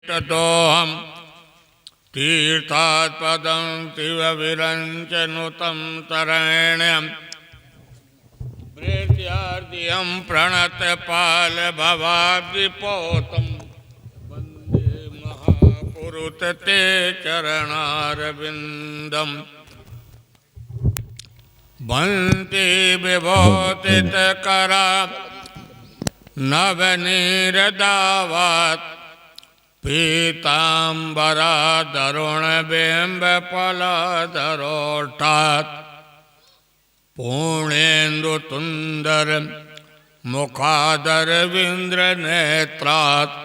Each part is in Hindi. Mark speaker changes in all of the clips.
Speaker 1: तिष्ठतोऽहं तीर्थात्पदं तिव विरञ्चनुतं तरेण्यं प्रेत्यार्दियं प्रणतपालभवाब्धिपोतं वन्दे महापुरुष ते चरणारविन्दम् वन्ति विभूतितकरा नवनीरदावात् पीताम्बरादरुणबिम्बफलधरोष्ठात् पूर्णेन्दुतुन्दर मुखादरविन्द्रनेत्रात्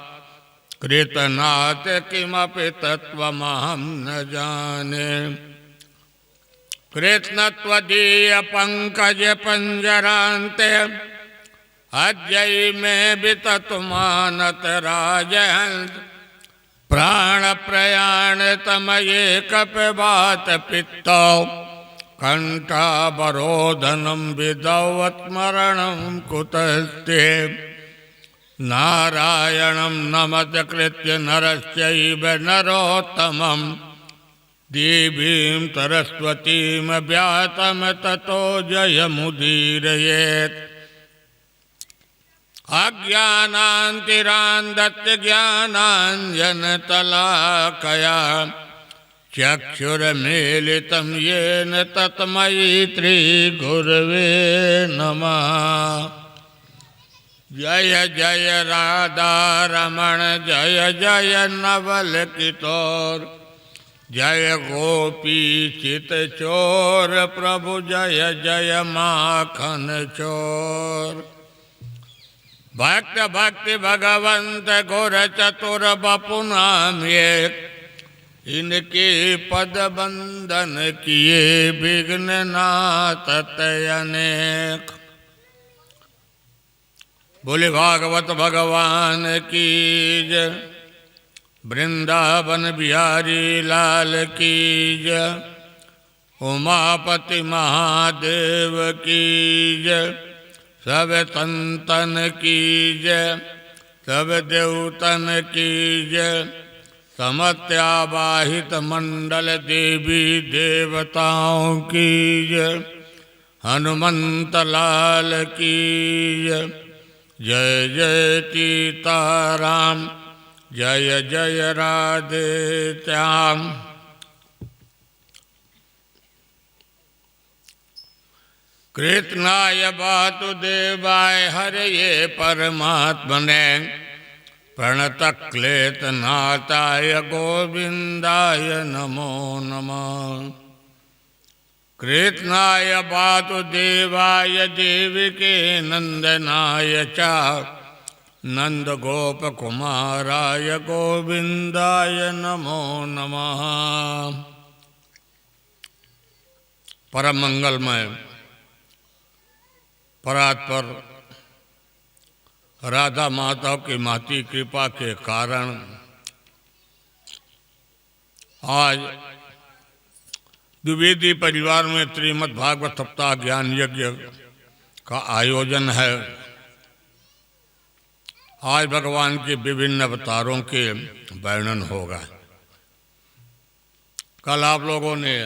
Speaker 1: कृतनाथ किमपि तत्त्वमहं न जाने कृष्णत्वदीय पंकज पंजरान्ते अद्यै मे विततुमानत राजहंस प्राण प्रयाण तमये कपिवात पित्तौ कंठावरोधनं विदवत्मरणं कुतस्ते नारायणं नमस्कृत्य नरश्चैव नरोत्तमम् देवीं सरस्वतीं व्यासं ततो जयमुदीरयेत् अज्ञानान्तिरान्धस्य ज्ञानाञ्जनशलाकया चक्षुर्मीलितं येन तस्मै श्रीगुरवे नमः। जय जय राधारमण जय जय नवल किशोर जय गोपी चित चोर प्रभु जय जय माखन चोर। भक्त भक्ति भगवंत घोर चतुर बपुनाम एक इनके पद बंदन किए विघ्न नाशत अनेक। बोले भागवत भगवान की जय। वृंदावन बिहारी लाल की जय। उमापति महादेव की जय। सब संतन की जय। सब देवतन की जय। समत्यावाहित मंडल देवी देवताओं की जय। हनुमंत लाल की जय। जय जय सीताराम जय जय राधे श्याम। कृष्णाय वासुदेवाय हरये परमात्मने प्रणतक्लेशनाथाय गोविन्दाय नमो नमः। कृष्णाय वासुदेवाय देवके नंदनाय च नंद गोप कुमाराय गोविंदाय नमो नमः। परम मंगलमय परात्पर राधा माता की माती कृपा के कारण आज द्विवेदी परिवार में श्रीमद् भागवत सप्ताह ज्ञान यज्ञ का आयोजन है। आज भगवान के विभिन्न अवतारों के वर्णन होगा। कल आप लोगों ने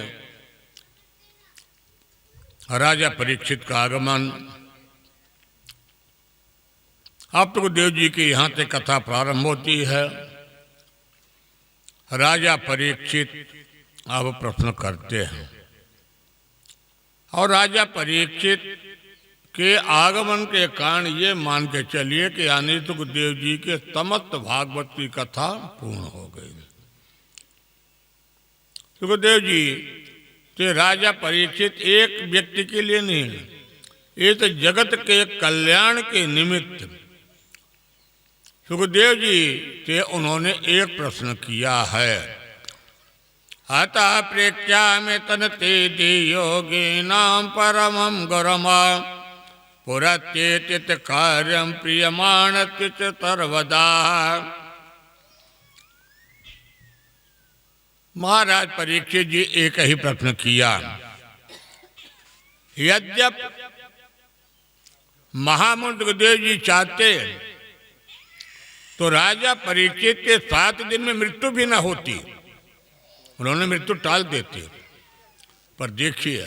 Speaker 1: राजा परीक्षित का आगमन, अब तो देव जी के यहाँ से कथा प्रारंभ होती है। राजा परीक्षित अब प्रश्न करते हैं और राजा परीक्षित के आगमन के कारण ये मान के चलिए कि यानी सुखदेव जी के समस्त भागवत की कथा पूर्ण हो गई। सुखदेव जी के राजा परीक्षित एक व्यक्ति के लिए नहीं, ये तो जगत के कल्याण के निमित्त सुखदेव जी से उन्होंने एक प्रश्न किया है। अतः प्रेक्ष्यामि तन्ते योगिनां परमं गुरुमा पुरत्येतित कार्यं प्रियमाणस्य च सर्वदा। महाराज परीक्षित जी एक ही प्रश्न किया। यद्यप महामुनि सुखदेव जी चाहते तो राजा परीक्षित के 7 दिन में मृत्यु भी ना होती, उन्होंने मृत्यु टाल देती। पर देखिए,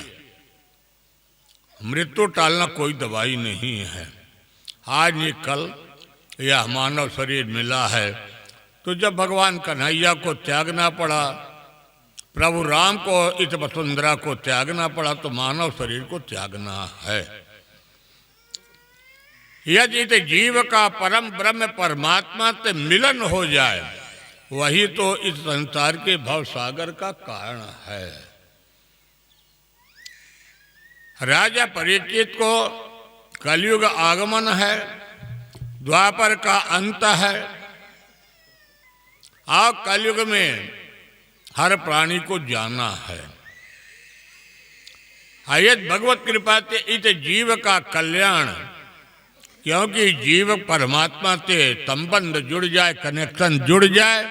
Speaker 1: मृत्यु टालना कोई दवाई नहीं है। आज नहीं कल यह मानव शरीर मिला है, तो जब भगवान कन्हैया को त्यागना पड़ा, प्रभु राम को इस वसुंधरा को त्यागना पड़ा, तो मानव शरीर को त्यागना है। यदि इस जीव का परम ब्रह्म परमात्मा से मिलन हो जाए, वही तो इस संसार के भव सागर का कारण है। राजा परीक्षित को कलयुग आगमन है, द्वापर का अंत है। आप कलयुग में हर प्राणी को जाना है। आयत भगवत कृपा से इस जीव का कल्याण, क्योंकि जीव परमात्मा से संबंध जुड़ जाए, कनेक्शन जुड़ जाए,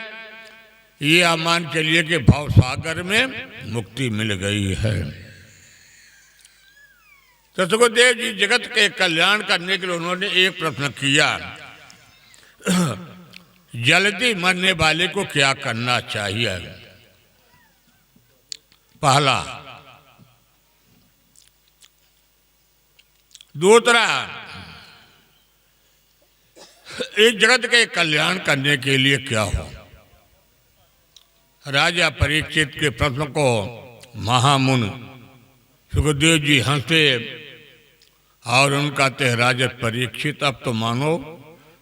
Speaker 1: ये आप मान चलिए कि भाव सागर में मुक्ति मिल गई है। तो सुखदेव जी जगत के कल्याण करने के लिए उन्होंने एक प्रश्न किया, जल्दी मरने वाले को क्या करना चाहिए? पहला, दूसरा, इस जगत के कल्याण करने के लिए क्या हो? राजा परीक्षित के प्रश्न को महामुनि सुखदेव जी हंसे और उनका कहते, राजा परीक्षित, अब तो मानो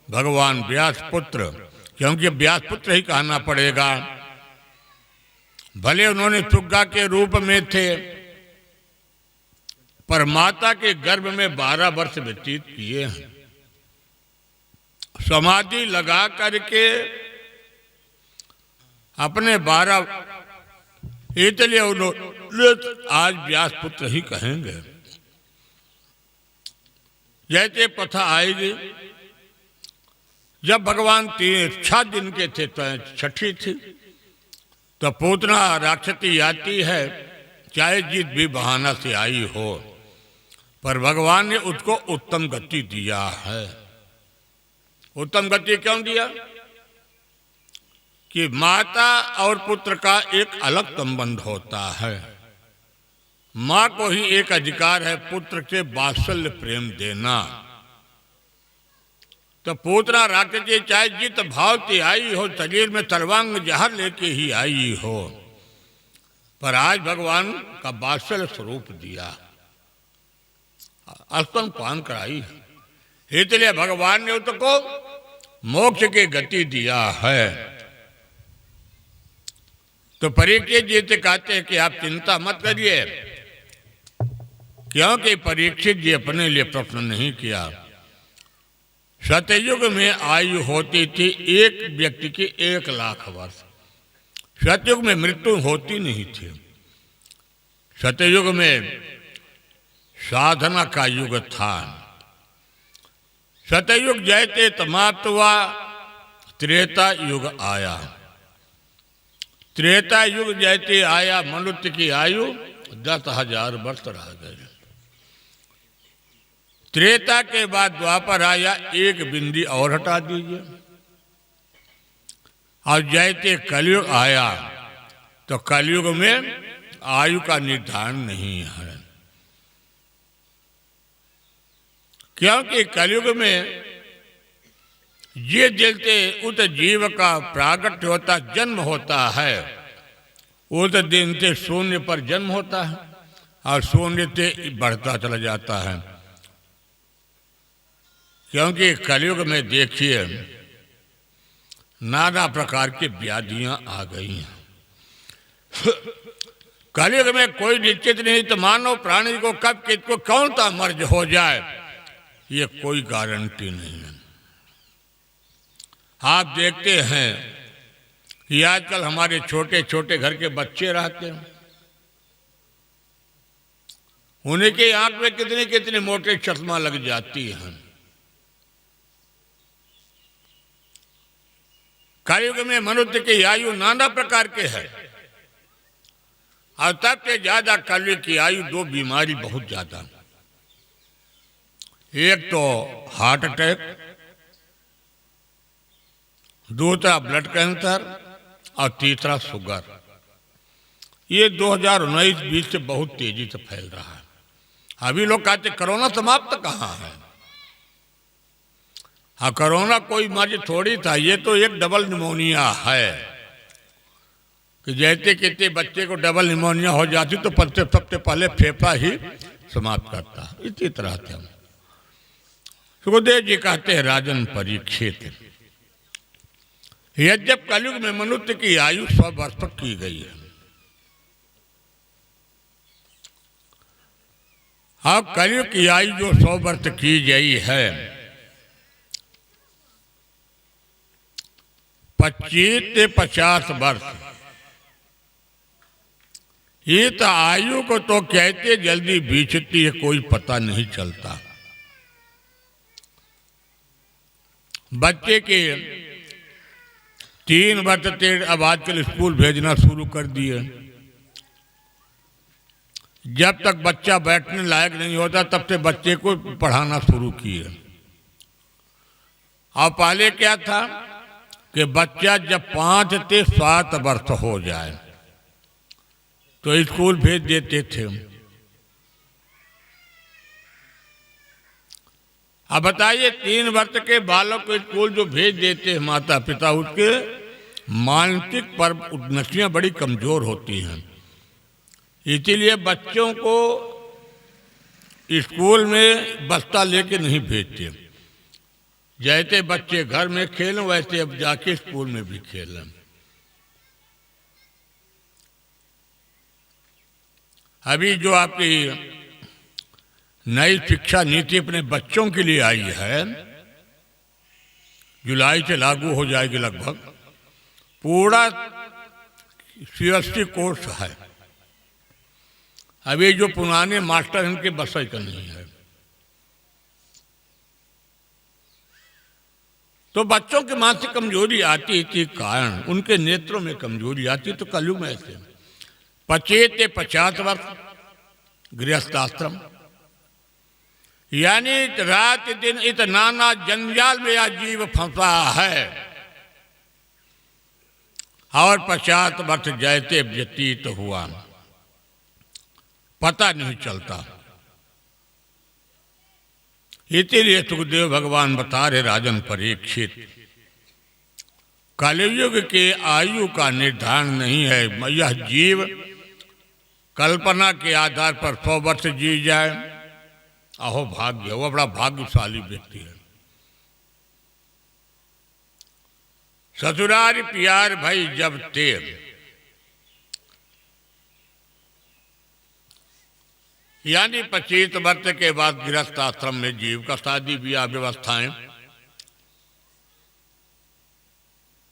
Speaker 1: भगवान व्यास पुत्र, क्योंकि व्यास पुत्र ही कहना पड़ेगा। भले उन्होंने सुग्गा के रूप में थे, पर माता के गर्भ में 12 वर्ष व्यतीत किए हैं, समाधि लगा करके अपने 12, इसलिए उन्होंने आज व्यास पुत्र ही कहेंगे। जैसे प्रथा आएगी, जब भगवान 6 दिन के थे, तो 6ठी थी, तो पूतना राक्षसी आती है, चाहे जिस भी बहाना से आई हो, पर भगवान ने उसको उत्तम गति दिया है। उत्तम गति क्यों दिया? कि माता और पुत्र का एक अलग संबंध होता है। माँ को ही एक अधिकार है पुत्र से वात्सल्य प्रेम देना। तो पूतना राक्षसी चाहे जित भाव से आई हो, शरीर में सर्वांग जहर लेके ही आई हो, पर आज भगवान का वात्सल्य स्वरूप दिया, स्तन पान कराई, इसलिए भगवान ने उसको मोक्ष की गति दिया है। तो परीक्षित जी से कहते हैं कि आप चिंता मत करिए, क्योंकि परीक्षित जी अपने लिए प्रश्न नहीं किया। सतयुग में आयु होती थी एक व्यक्ति की 1 लाख वर्ष। सतयुग में मृत्यु होती नहीं थी। सतयुग में साधना का युग था। सतयुग जैसे समाप्त हुआ, त्रेता युग आया। त्रेता युग जैसे आया, मनुष्य की आयु 10,000 वर्ष रह गए। त्रेता के बाद द्वापर आया, 1 बिंदी और हटा दीजिए। और जैसे कलयुग आया, तो कलयुग में आयु का निर्धारण नहीं है, क्योंकि कलयुग में ये दिलते उस जीव का प्रागट्य होता, जन्म होता है, उस दिन से शून्य पर जन्म होता है और शून्य से बढ़ता चला जाता है। क्योंकि कलयुग में देखिए नाना प्रकार की व्याधियां आ गई हैं। कलयुग में कोई निश्चित नहीं, तो मानव प्राणी को कब किसको कौन सा मर्ज हो जाए, ये कोई गारंटी नहीं है। आप देखते हैं कि आजकल हमारे छोटे छोटे घर के बच्चे रहते हैं, उन्हीं के आंख में कितने कितने मोटे चश्मा लग जाती हैं। कलयुग में मनुष्य की आयु नाना प्रकार के है, और सबसे ज्यादा कलयुग की आयु 2 बीमारी बहुत ज्यादा। एक तो हार्ट अटैक दूसरा ब्लड कैंसर और तीसरा शुगर। ये 2019-20 से बहुत तेजी से फैल रहा है। अभी लोग कहते कोरोना समाप्त कहाँ है। हाँ, कोरोना कोई मर्ज थोड़ी था, ये तो एक डबल निमोनिया है कि जैसे कितने बच्चे को डबल निमोनिया हो जाती तो सबसे पहले फेफड़ा ही समाप्त करता। इसी तरह से हम सुखदेव जी कहते हैं, राजन परीक्षित, यद्यप कलयुग में मनुष्य की आयु 100 वर्ष तक की गई है। अब कलयुग की आयु जो 100 वर्ष की गई है, 25 से 50 वर्ष, ये तो आयु को तो कहते जल्दी बीतती है, कोई पता नहीं चलता। बच्चे के 3 वर्ष तक अब आजकल स्कूल भेजना शुरू कर दिए। जब तक बच्चा बैठने लायक नहीं होता तब से बच्चे को पढ़ाना शुरू किए। और पहले क्या था कि बच्चा जब 5 से 7 वर्ष हो जाए तो स्कूल भेज देते थे। अब बताइए, 3 वर्ष के बालक को स्कूल जो भेज देते हैं माता पिता, उसके मानसिक पर उन्नतियां बड़ी कमजोर होती हैं। इसीलिए बच्चों को स्कूल में बस्ता लेके नहीं भेजते। जैसे बच्चे घर में खेलें वैसे अब जाके स्कूल में भी खेलें। अभी जो आपकी नई शिक्षा नीति अपने बच्चों के लिए आई है, जुलाई से लागू हो जाएगी लगभग, पूरा CSC कोर्स है। अभी जो पुराने मास्टर इनके बस का नहीं है, तो बच्चों की मानसिक कमजोरी आती के कारण उनके नेत्रों में कमजोरी आती। तो कलयुग में ऐसे 25 से 50 वर्ष गृहस्थाश्रम, यानी रात दिन इस नाना जंजाल में यह जीव फंसा है। और 50 वर्ष जैसे व्यतीत हुआ पता नहीं चलता। इसीलिए सुखदेव भगवान बता रहे, राजन परीक्षित, कलयुग के आयु का निर्धारण नहीं है। यह जीव कल्पना के आधार पर 100 वर्ष जी जाए, अहो भाग्य, वो बड़ा भाग्यशाली व्यक्ति है। ससुराल प्यार भाई जब तेर, यानी 25 वर्ष के बाद गृहस्थ आश्रम में जीव का शादी ब्याह व्यवस्थाएं।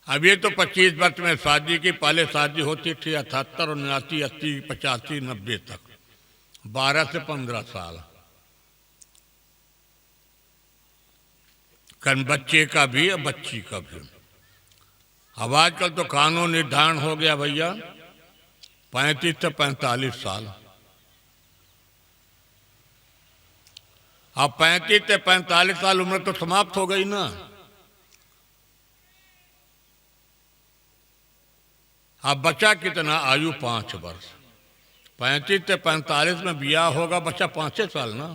Speaker 1: अब ये तो 25 वर्ष में शादी की, पहले शादी होती थी 78, 79, 80, 85, 90 तक, 12 से 15 साल। कन बच्चे का भी और बच्ची का भी। अब आजकल तो कानून निर्धारण हो गया भैया 35 से 45 साल। अब 35 से 45 साल उम्र तो समाप्त हो गई ना। अब बचा कितना आयु 5 वर्ष। 35 से 45 में ब्याह होगा, बच्चा 5 साल ना,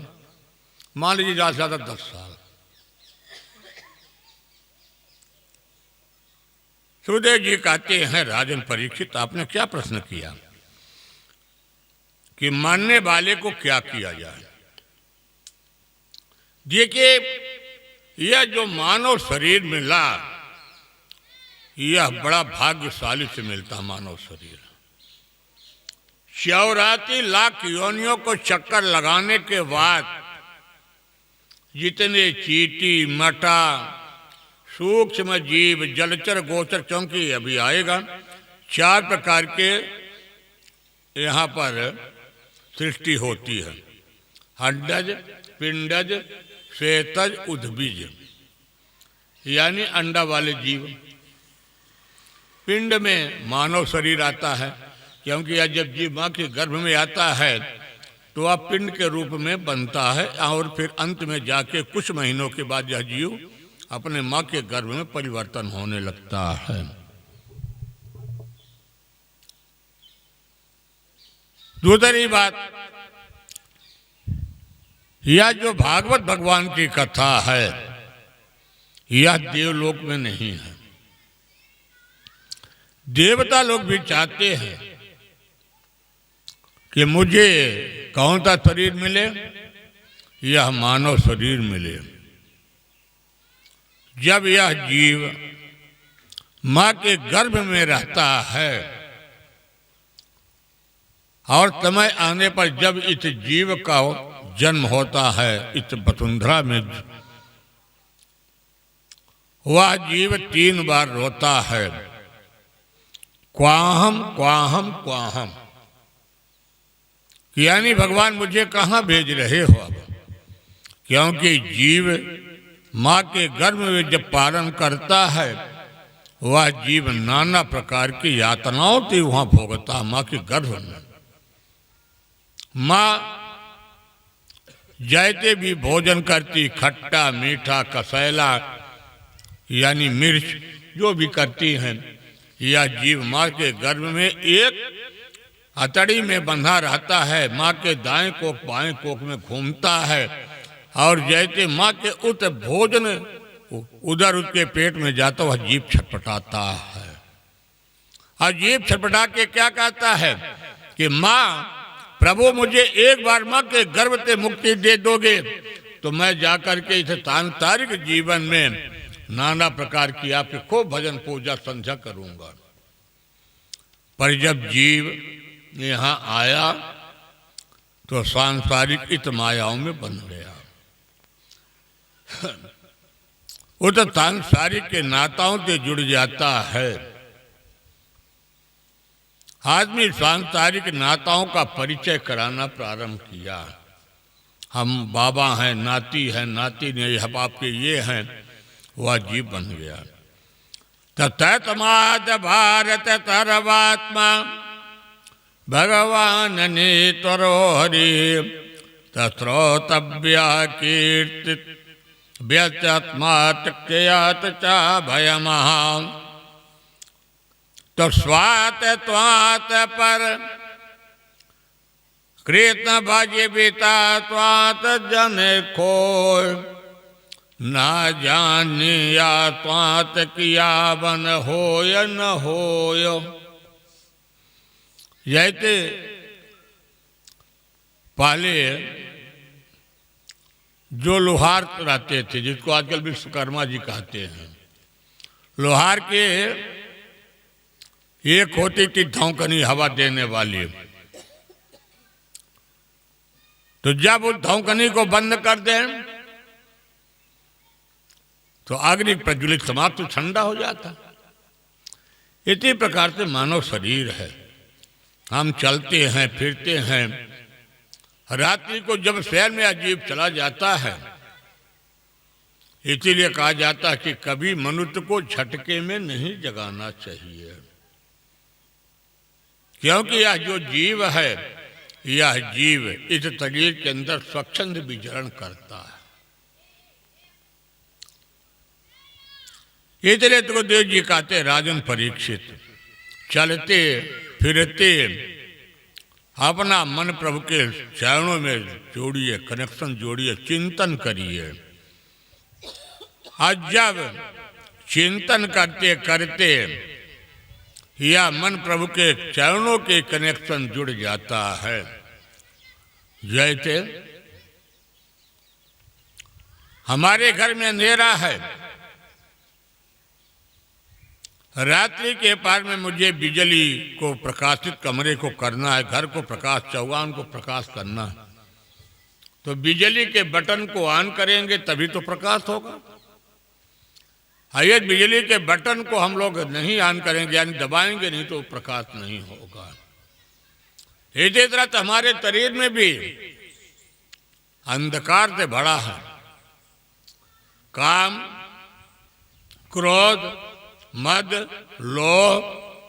Speaker 1: मान लीजिए ज़्यादा से ज़्यादा 10 साल। सुखदेव जी कहते हैं, राजन परीक्षित, आपने क्या प्रश्न किया कि मरने वाले को क्या किया जाए। देखिए, यह जो मानव शरीर मिला, यह बड़ा भाग्यशाली से मिलता मानव शरीर। 84 लाख योनियों को चक्कर लगाने के बाद जितने चींटी, मटा, सूक्ष्म जीव, जलचर, गोचर, चौंकी अभी आएगा, 4 प्रकार के यहाँ पर सृष्टि होती है। अंडज, पिंडज, श्वेतज, उद्भिज, यानी अंडा वाले जीव। पिंड में मानव शरीर आता है, क्योंकि यह जब जीव माँ के गर्भ में आता है तो वह पिंड के रूप में बनता है और फिर अंत में जाके कुछ महीनों के बाद यह जीव अपने माँ के गर्भ में परिवर्तन होने लगता है। दूसरी बात, यह जो भागवत भगवान की कथा है यह देवलोक में नहीं है। देवता लोग भी चाहते हैं कि मुझे कौन सा शरीर मिले, यह मानव शरीर मिले। जब यह जीव माँ के गर्भ में रहता है और समय आने पर जब इस जीव का जन्म होता है, इस वसुंधरा में वह जीव 3 बार रोता है, क्वाहम क्वाहम क्वाहम, यानी भगवान मुझे कहाँ भेज रहे हो अब। क्योंकि जीव माँ के गर्भ में जब पालन करता है वह जीव नाना प्रकार की यातनाओं से वहाँ भोगता है माँ के गर्भ में। माँ जैसे भी भोजन करती, खट्टा मीठा कसैला यानी मिर्च जो भी करती हैं, यह जीव माँ के गर्भ में एक हथड़ी में बंधा रहता है, माँ के दाएं कोख बाएं कोख में घूमता है और जैसे माँ के उस भोजन उधर उसके पेट में जाता वह जीव छटपटाता है। और जीव छटपटा के क्या कहता है कि माँ प्रभु मुझे एक बार माँ के गर्भ से मुक्ति दे दोगे तो मैं जाकर के इस सांसारिक जीवन में नाना प्रकार की आपके खूब भजन पूजा संध्या करूंगा। पर जब जीव यहाँ आया तो सांसारिक इत मायाओं में बन गया। वो तो सांसारिक के नाताओं से जुड़ जाता है। आदमी सांसारिक नाताओं का परिचय कराना प्रारंभ किया। हम बाबा हैं, नाती हैं, नाती नहीं, हम आपके ये हैं, वह जीव बन गया। ततमाद भारत सर्वात्मा भगवान ने तरो हरि तस्रोतव्या कीर्ति व्यत्यात्मात चा भयमहा। तो स्वात त्वात पर कृष्ण भजीविता त्वात जन खोय ना जानिया त्वात किया बन होय न होय। जैसे पहले जो लोहार रहते थे, जिसको आजकल विश्वकर्मा जी कहते हैं, लोहार के एक होती थी धौंकनी हवा देने वाली। तो जब उस धौंकनी को बंद कर दें तो अग्नि प्रज्वलित समाप्त ठंडा हो जाता। इसी प्रकार से मानव शरीर है। हम चलते हैं, फिरते हैं, रात्रि को जब शहर में अजीब चला जाता है, इसीलिए कहा जाता है कि कभी मनुष्य को झटके में नहीं जगाना चाहिए। क्योंकि यह जो जीव है, यह जीव इस शरीर के अंदर स्वच्छंद विचरण करता है। इसलिए तो देव जी कहते राजन परीक्षित, चलते फिरते अपना मन प्रभु के चरणों में जोड़िए, कनेक्शन जोड़िए, चिंतन करिए। आज जब चिंतन करते करते या मन प्रभु के चरणों के कनेक्शन जुड़ जाता है, जैसे हमारे घर में अंधेरा है, रात्रि के पार में मुझे बिजली को प्रकाशित कमरे को करना है, घर को प्रकाश, चौगान को प्रकाश करना है, तो बिजली के बटन को ऑन करेंगे तभी तो प्रकाश होगा। ये बिजली के बटन को हम लोग नहीं ऑन करेंगे, यानी दबाएंगे नहीं, तो प्रकाश नहीं होगा। इसी तरह तो हमारे शरीर में भी अंधकार से भरा है। काम, क्रोध, मद, लोभ,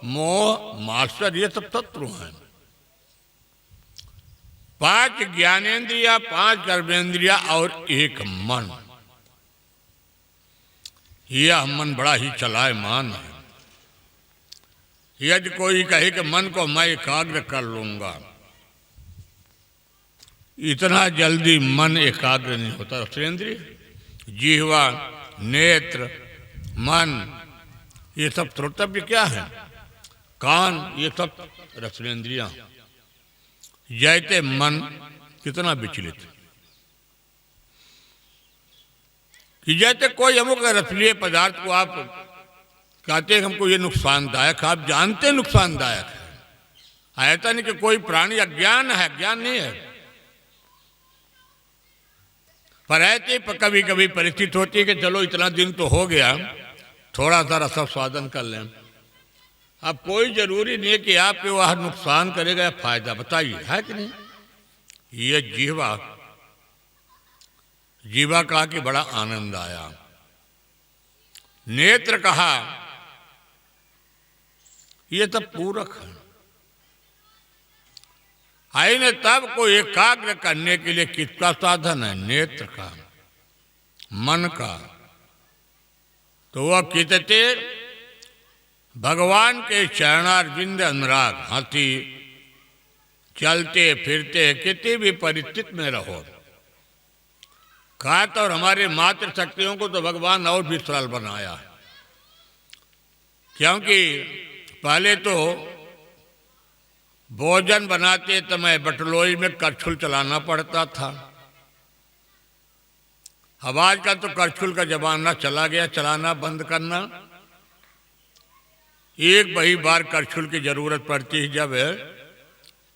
Speaker 1: मोह, मात्सर्य, ये सब शत्रु हैं। 5 ज्ञानेंद्रिया, 5 कर्मेंद्रिया और 1 मन, यह मन बड़ा ही चलायमान है। यदि कोई कहे कि मन को मैं एकाग्र कर लूंगा, इतना जल्दी मन एकाग्र नहीं होता। रसनेंद्रिय, जिह्वा, नेत्र, मन, ये सब श्रोतव्य क्या है? कान, ये सब रसनेंद्रियां। जैसे मन कितना विचलित कि जैसे कोई अमुक रसलीय पदार्थ को आप कहते हैं हमको ये नुकसानदायक है, आप जानते हैं नुकसानदायक है। ऐसा नहीं कि कोई प्राणी अज्ञान है, ज्ञान नहीं है, पर ऐसे कभी कभी परिस्थिति होती है कि चलो इतना दिन तो हो गया, थोड़ा सा रस स्वादन कर लें। अब कोई जरूरी नहीं है कि आपके वह नुकसान करेगा या फायदा, बताइए है कि नहीं? ये जीवा कहा कि बड़ा आनंद आया। नेत्र कहा, ये सब पूरक है। आईने तब को एकाग्र करने के लिए किसका साधन है? नेत्र का, मन का। तो वह कितते भगवान के चरणारविंद अनुराग, हाथी चलते फिरते किसी भी परिस्थिति में रहो। कहा तो हमारे मातृ शक्तियों को तो भगवान और भी सरल बनाया, क्योंकि पहले तो भोजन बनाते समय बटलोई में करछुल चलाना पड़ता था। अब आजकल तो करछुल का जमाना चला गया, चलाना बंद करना। एक वही बार करछुल की जरूरत पड़ती है जब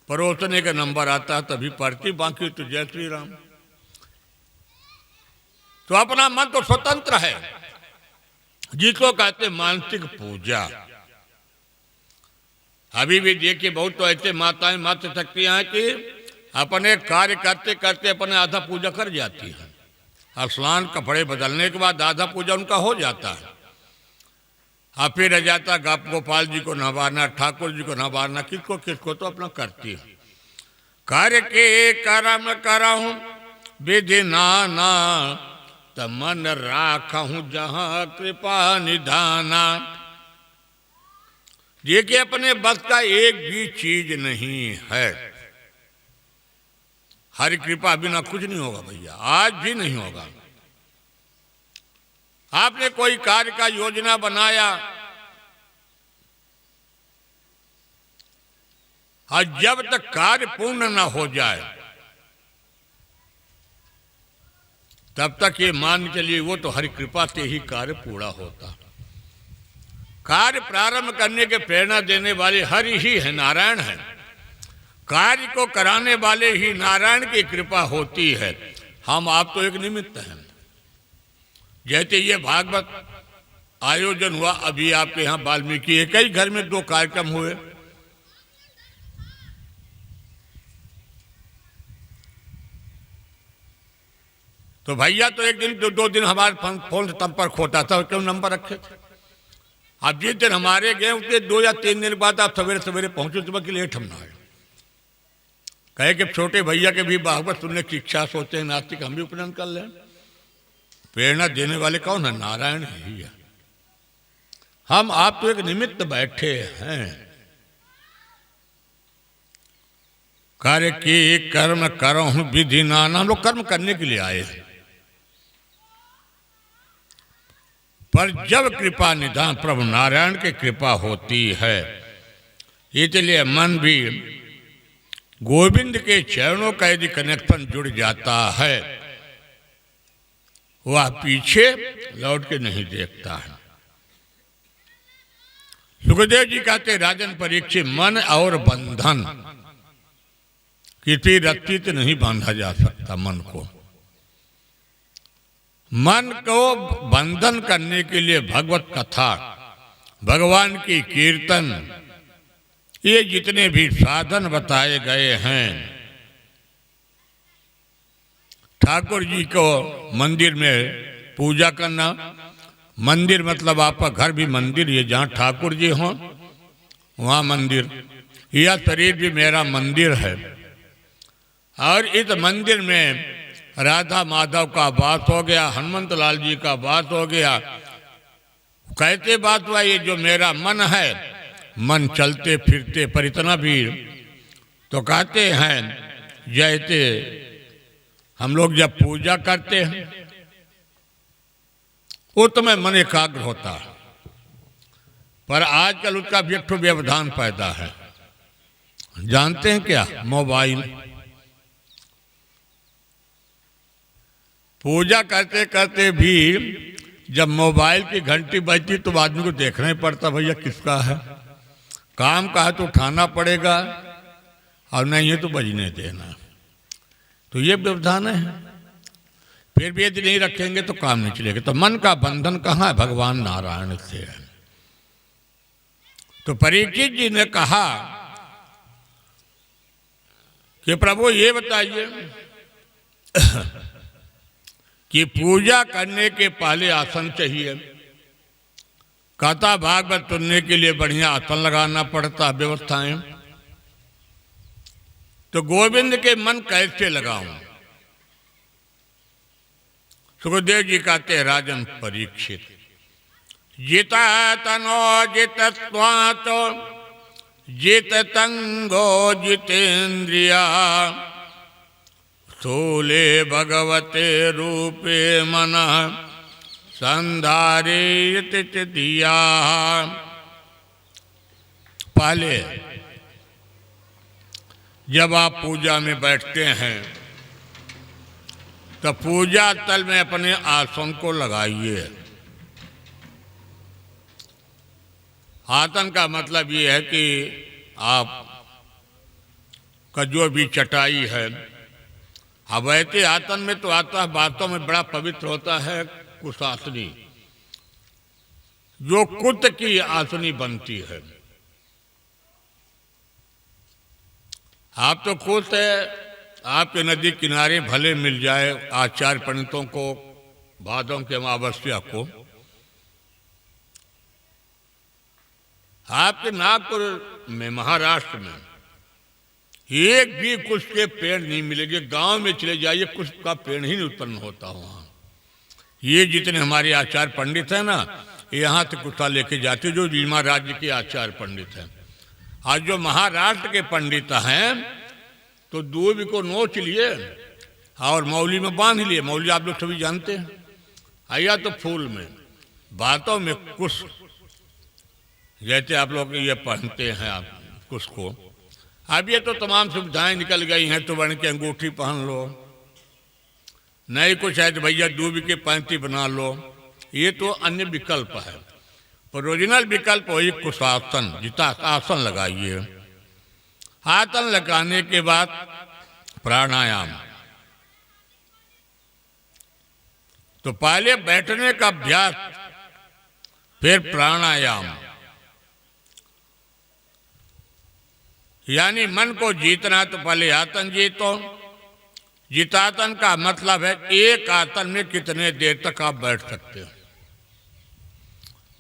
Speaker 1: परोसने का नंबर आता है तभी पड़ती, बाकी तो जय श्री राम। तो अपना मन तो स्वतंत्र है, जिसको कहते मानसिक पूजा। अभी भी देखिए बहुत तो ऐसे माताएं मातृ शक्तियां हैं कि अपने कार्य करते करते अपने आधा पूजा कर जाती है। स्नान कपड़े बदलने के बाद आधा पूजा उनका हो जाता है। और फिर रह जाता गोपाल जी को नवारना, ठाकुर जी को नवारना, किसको किसको तो अपना करती है। कार्य के कर्म करहूं विधि नाना, तमन राखहूं जहां कृपा निधाना। देखिए अपने बस का एक भी चीज नहीं है। हरि कृपा बिना कुछ नहीं होगा भैया, आज भी नहीं होगा। आपने कोई कार्य का योजना बनाया और जब तक कार्य पूर्ण न हो जाए तब तक ये मान चलिए वो तो हरि कृपा से ही कार्य पूरा होता। कार्य प्रारंभ करने के प्रेरणा देने वाले हरि ही है, नारायण है। कार्य को कराने वाले ही नारायण की कृपा होती है। हम आप तो एक निमित्त हैं। जैसे ये भागवत आयोजन हुआ अभी आपके यहाँ वाल्मीकि, एक ही घर में 2 कार्यक्रम हुए। तो भैया तो एक दिन 2 दिन हमारे फोन संपर्क होता था, क्यों नंबर रखे थे। अब जिस दिन हमारे गए उसके 2 या 3 दिन बाद आप सवेरे सवेरे पहुंचे, सुबह के लेट हम ना आए। कहे कि छोटे भैया के भी भागवत सुनने की इच्छा सोचते हैं नास्तिक, हम भी उपनयन कर लें। प्रेरणा देने वाले कौन है? नारायण ही है। हम आप तो एक निमित्त बैठे हैं। कार्य की कर्म करहूं विधि नाना, हम लोग कर्म करने के लिए आए हैं। पर जब कृपा निधान प्रभु नारायण की कृपा होती है, इसलिए मन भी गोविंद के चरणों का यदि कनेक्शन जुड़ जाता है, वह पीछे लौट के नहीं देखता है। सुखदेव जी कहते राजन परीक्षित, मन और बंधन किसी रस्सी से नहीं बांधा जा सकता। मन को बंधन करने के लिए भगवत कथा, भगवान की कीर्तन, ये जितने भी साधन बताए गए हैं। ठाकुर जी को मंदिर में पूजा करना, मंदिर मतलब आपका घर भी मंदिर, ये जहाँ ठाकुर जी हों वहाँ मंदिर, यह शरीर भी मेरा मंदिर है। और इस मंदिर में राधा माधव का वास हो गया, हनुमंत लाल जी का वास हो गया, कहते बात हुआ ये जो मेरा मन है, मन चलते फिरते पर इतना भी, तो कहते हैं जैसे हम लोग जब पूजा करते हैं वो तो में मन एकाग्र होता है, पर आजकल उसका भी एक व्यवधान पैदा है। जानते हैं क्या? मोबाइल। पूजा करते करते भी जब मोबाइल की घंटी बजती तो आदमी को देखना ही पड़ता, भैया किसका है, काम का है तो उठाना पड़ेगा और नहीं है तो बजने देना। तो ये व्यवधान है। फिर भी यदि नहीं रखेंगे तो काम नहीं चलेगा। तो मन का बंधन कहाँ है? भगवान नारायण से है। तो परीक्षित जी ने कहा कि प्रभु ये बताइए कि पूजा करने के पहले आसन चाहिए, कथा भागवत सुनने के लिए बढ़िया आसन लगाना पड़ता, व्यवस्थाएं, तो गोविंद के मन कैसे लगाऊं? सुखदेव जी कहते हैं, राजन परीक्षित, जिता तनो जितत्वात् जित तंगो जितेन्द्रिया स्थूले भगवते रूपे मनः संधारयति दिया। पहले जब आप पूजा में बैठते हैं तो पूजा तल में अपने आसन को लगाइए। आसन का मतलब ये है कि आप का जो भी चटाई है, अब ऐसे आसन में तो आता है, बातों में बड़ा पवित्र होता है कुशासनी, जो कुत की आसनी बनती है। आप तो खुश है आपके नदी किनारे भले मिल जाए आचार्य पंडितों को भादों के अमावस्या को, आपके नागपुर में महाराष्ट्र में एक भी कुछ के पेड़ नहीं मिलेंगे। गांव में चले जाइए कुछ का पेड़ ही नहीं उत्पन्न होता वहाँ। ये जितने हमारे आचार्य पंडित हैं ना, यहाँ से कुत्ता लेके जाते जो रीमा राज्य के आचार्य पंडित हैं। आज जो महाराष्ट्र के पंडित हैं तो दूब को नोच लिए और मौली में बांध लिए। मौली आप लोग सभी जानते हैं, आया तो फूल में, बातों में कुछ, जैसे आप लोग ये पहनते हैं आप कुछ को, अब ये तो तमाम सुविधाएं निकल गई हैं, तो बन के अंगूठी पहन लो, नहीं कुछ है तो भैया दूब के पैंती बना लो। ये तो अन्य विकल्प है, पर ओरिजिनल विकल्प वही कुशासन, जिता आसन लगाइए। आसन लगाने के बाद प्राणायाम, तो पहले बैठने का अभ्यास, फिर प्राणायाम, यानी मन को जीतना तो पहले आसन जीतो। जितासन का मतलब है एक आसन में कितने देर तक आप बैठ सकते हो।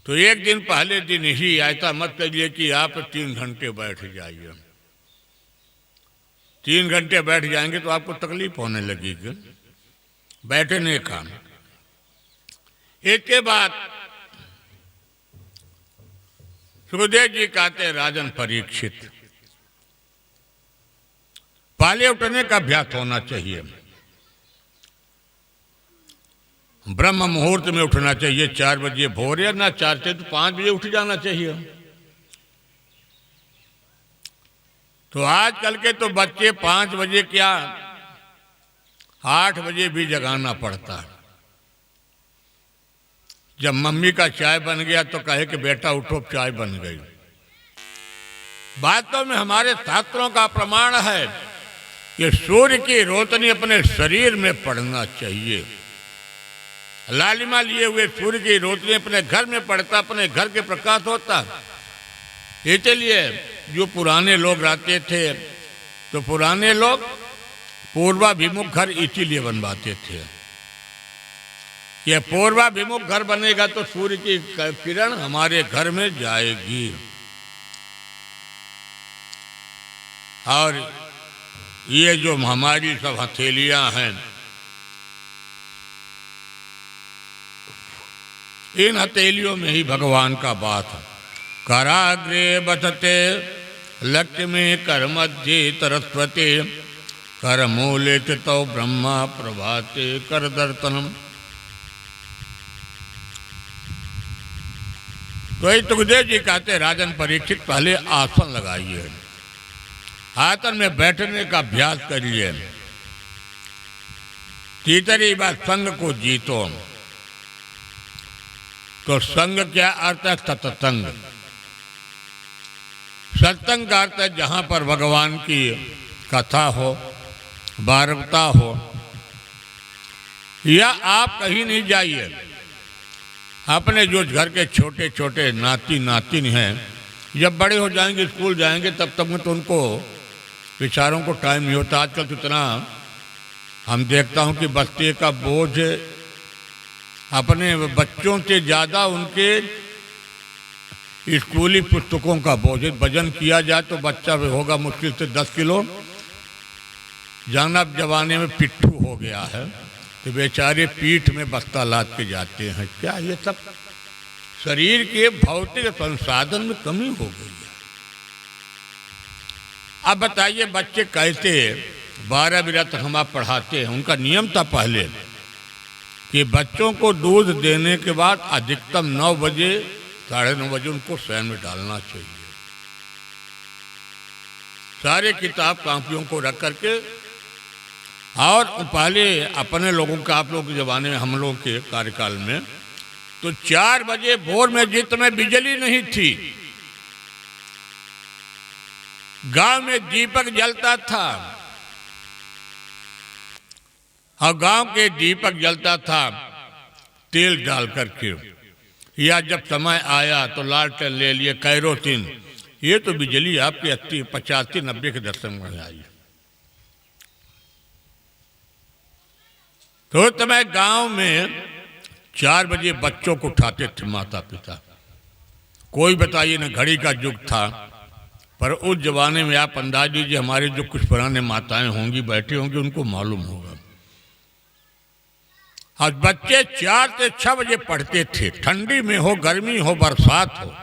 Speaker 1: तो एक दिन पहले दिन ही ऐसा मत करिए कि आप 3 घंटे बैठ जाइए। 3 घंटे बैठ जाएंगे तो आपको तकलीफ होने लगेगी बैठने का। इसके बाद सुखदेव जी कहते हैं, राजन परीक्षित, पहले उठने का अभ्यास होना चाहिए। ब्रह्म मुहूर्त में उठना चाहिए, 4 बजे भोर, या ना 4 से तो 5 बजे उठ जाना चाहिए। तो आजकल के तो बच्चे 5 बजे क्या 8 बजे भी जगाना पड़ता है। जब मम्मी का चाय बन गया तो कहे कि बेटा उठो चाय बन गई। वास्तव में हमारे शास्त्रों का प्रमाण है कि सूर्य की रोशनी अपने शरीर में पड़ना चाहिए। लालिमा लिए हुए सूर्य की रोशनी अपने घर में पड़ता, अपने घर के प्रकाश होता। इसलिए जो पुराने लोग रहते थे तो पुराने लोग पूर्वाभिमुख घर इसीलिए बनवाते थे। ये पूर्वाभिमुख घर बनेगा तो सूर्य की किरण हमारे घर में जाएगी। और ये जो हमारी सब हथेलियां हैं, इन हथेलियों में ही भगवान का बात है। कराग्रे बसते लक्ष्मी कर मध्य तरस्वती कर मूले तो ब्रह्मा प्रभाते कर दर्शनम। तो ही तुकदेव जी कहते राजन परीक्षित पहले आसन लगाइए, आसन में बैठने का अभ्यास करिए। तीसरी बात संग को जीतो। तो संग क्या अर्थ है? सत्संग। सत्संग का अर्थ है जहाँ पर भगवान की कथा हो, वार्ता हो, या आप कहीं नहीं जाइए, अपने जो घर के छोटे छोटे नाती नातिन हैं, जब बड़े हो जाएंगे स्कूल जाएंगे तब तक में तो उनको बेचारों को टाइम नहीं होता। आजकल तो इतना हम देखता हूँ कि बस्ते का बोझ अपने बच्चों से ज़्यादा उनके स्कूली पुस्तकों का बोझ। वजन किया जाए तो बच्चा होगा मुश्किल से 10 किलो। जानब जमाने में पिट्ठू हो गया है तो बेचारे पीठ में बस्ता लाद के जाते हैं। क्या ये सब शरीर के भौतिक संसाधन में कमी हो गई है। अब बताइए बच्चे कैसे 12 बजे तक हम आप पढ़ाते हैं। उनका नियम था पहले कि बच्चों को दूध देने के बाद अधिकतम 9 बजे 9:30 बजे उनको शयन में डालना चाहिए। सारे किताब कापियों को रख करके, और पहले अपने लोगों का, आप लोगों के ज़माने में, हम लोगों के कार्यकाल में तो 4 बजे भोर में जितने बिजली नहीं थी, गांव में दीपक जलता था, और गांव के दीपक जलता था तेल डाल करके, या जब समय आया तो लालटेन ले लिए, कैरोसिन। ये तो बिजली आपके 80, 85, 90 के दशक में आई। तो समय गांव में 4 बजे बच्चों को उठाते थे माता पिता। कोई बताइए ना, घड़ी का युग था, पर उस जमाने में आप अंदाज लीजिए, हमारे जो कुछ पुराने माताएं होंगी, बैठे होंगे, उनको मालूम होगा। आज बच्चे 4 से 6 बजे पढ़ते थे, ठंडी में हो, गर्मी हो, बरसात हो,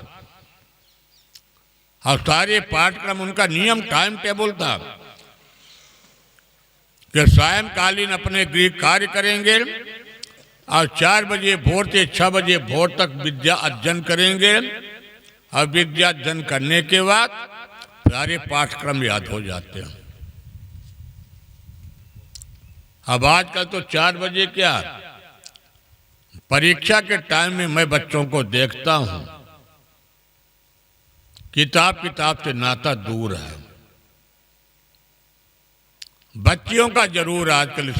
Speaker 1: और सारे पाठ्यक्रम उनका नियम टाइम टेबल था कि सायंकालीन अपने गृह कार्य करेंगे और 4 बजे भोर से 6 बजे भोर तक विद्या अर्जन करेंगे, और विद्या अर्जन करने के बाद सारे पाठ्यक्रम याद हो जाते हैं। अब आजकल तो 4 बजे क्या, परीक्षा के टाइम में मैं बच्चों को देखता हूं, किताब से नाता दूर है। बच्चियों का जरूर आजकल